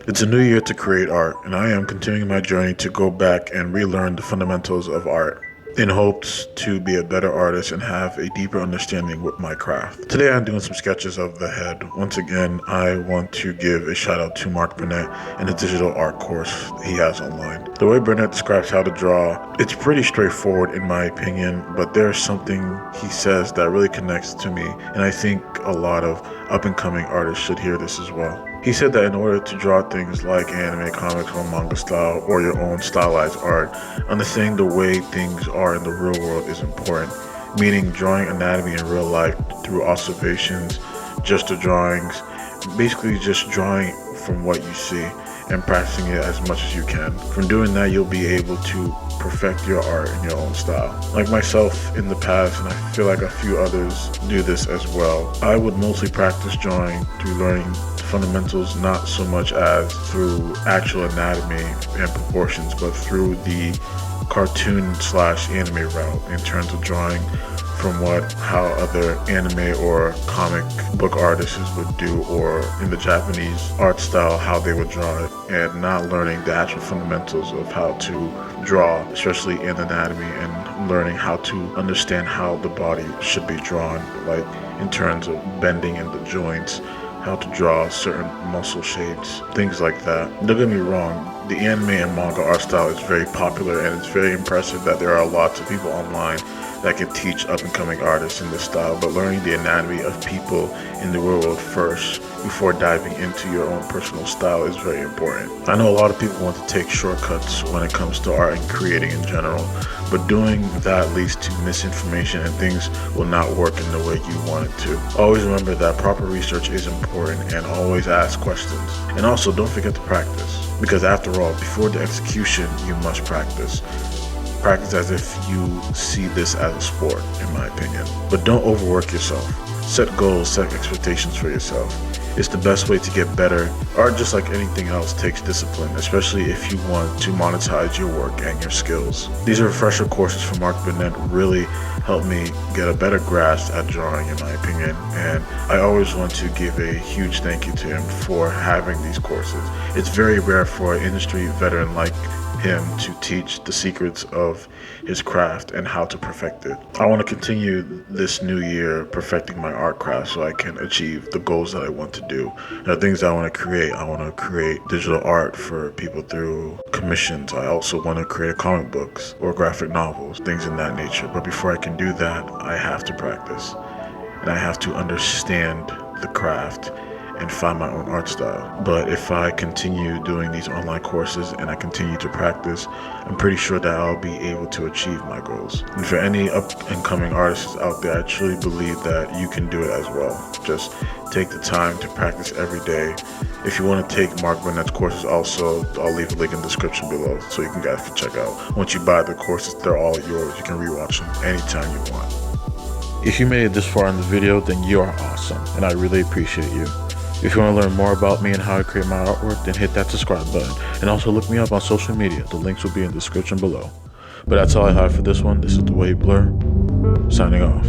It's a new year to create art, and I am continuing my journey to go back and relearn the fundamentals of art in hopes to be a better artist and have a deeper understanding with my craft. Today I'm doing some sketches of the head. Once again, I want to give a shout out to Mark Burnett and the digital art course he has online. The way Burnett describes how to draw, it's pretty straightforward in my opinion, but there's something he says that really connects to me, and I think a lot of up-and-coming artists should hear this as well. He said that in order to draw things like anime, comics, or manga style, or your own stylized art, understanding the way things are in the real world is important, meaning drawing anatomy in real life through observations, gesture drawings, basically just drawing from what you see and practicing it as much as you can. From doing that, you'll be able to perfect your art in your own style. Like myself in the past, and I feel like a few others do this as well, I would mostly practice drawing through learning fundamentals, not so much as through actual anatomy and proportions, but through the cartoon slash anime route in terms of drawing from how other anime or comic book artists would do, or in the Japanese art style, how they would draw it, and not learning the actual fundamentals of how to draw, especially in anatomy, and learning how to understand how the body should be drawn, like in terms of bending in the joints, how to draw certain muscle shapes, things like that. Don't get me wrong, the anime and manga art style is very popular, and it's very impressive that there are lots of people online that can teach up-and-coming artists in this style, but learning the anatomy of people in the real world first before diving into your own personal style is very important. I know a lot of people want to take shortcuts when it comes to art and creating in general, but doing that leads to misinformation and things will not work in the way you want it to. Always remember that proper research is important, and always ask questions. And also, don't forget to practice, because after all, before the execution, you must practice. Practice as if you see this as a sport, in my opinion. But don't overwork yourself. Set goals, set expectations for yourself. It's the best way to get better. Art, just like anything else, takes discipline, especially if you want to monetize your work and your skills. These refresher courses from Mark Burnett really helped me get a better grasp at drawing, in my opinion, and I always want to give a huge thank you to him for having these courses. It's very rare for an industry veteran like him to teach the secrets of his craft and how to perfect it. I want to continue this new year perfecting my art craft so I can achieve the goals that I want to do. There are things I want to create. I want to create digital art for people through commissions. I also want to create comic books or graphic novels, things in that nature. But before I can do that, I have to practice, and I have to understand the craft and find my own art style. But if I continue doing these online courses and I continue to practice, I'm pretty sure that I'll be able to achieve my goals. And for any up-and-coming artists out there, I truly believe that you can do it as well. Just take the time to practice every day. If you want to take Mark Burnett's courses also, I'll leave a link in the description below so you guys can check out. Once you buy the courses, they're all yours. You can rewatch them anytime you want. If you made it this far in the video, then you are awesome, and I really appreciate you. If you want to learn more about me and how I create my artwork, then hit that subscribe button. And also look me up on social media. The links will be in the description below. But that's all I have for this one. This is The Wave Blur, signing off.